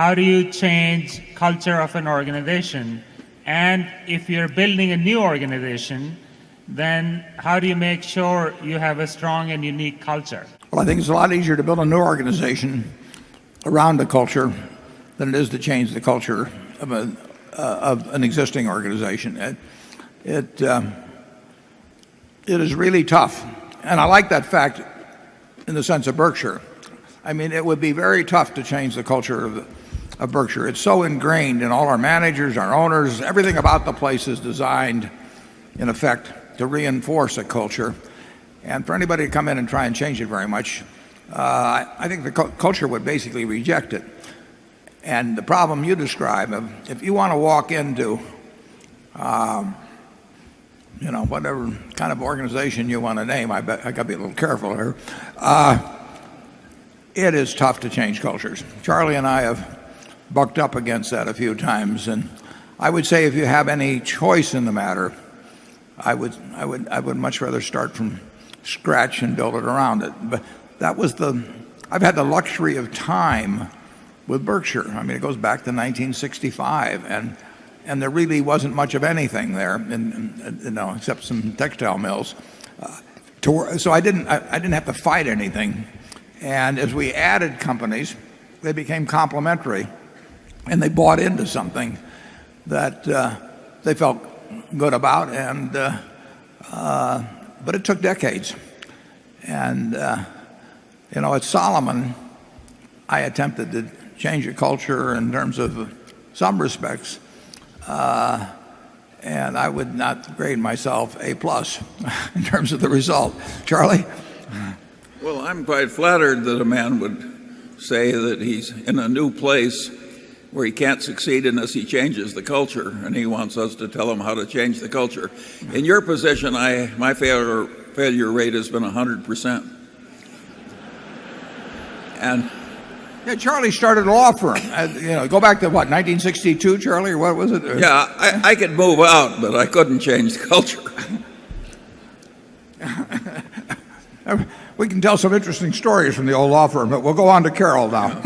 how do you change culture of an organization? And if you're building a new organization, then how do you make sure you have a strong and unique culture? Well, I think it's a lot easier to build a new organization around a culture than it is to change the culture of an existing organization. It is really tough. And I like that fact in the sense of Berkshire. I mean, it would be very tough to change the culture of Berkshire. It's so ingrained in all our managers, our owners, everything about the place is designed, in effect, to reinforce a culture. And for anybody to come in and try and change it very much, I think the culture would basically reject it. And the problem you describe, if you want to walk into, whatever kind of organization you want to name, I got to be a little careful here. It is tough to change cultures. Charlie and I have bucked up against that a few times, and I would say if you have any choice in the matter, I would much rather start from scratch and build it around it. But I've had the luxury of time with Berkshire. I mean, it goes back to 1965, and there really wasn't much of anything there, except some textile mills. So I didn't have to fight anything. And as we added companies, they became complementary, and they bought into something that they felt good about. But it took decades. And at Solomon, I attempted to change a culture in terms of some respects, and I would not grade myself A+ in terms of the result. Charlie? Well, I'm quite flattered that a man would say that he's in a new place where he can't succeed unless he changes the culture, and he wants us to tell him how to change the culture. In your position, my failure rate has been 100%. And yeah, Charlie started a law firm. Go back to what, 1962, Charlie, or what was it? Yeah, I could move out, but I couldn't change the culture. We can tell some interesting stories from the old law firm, but we'll go on to Carol now.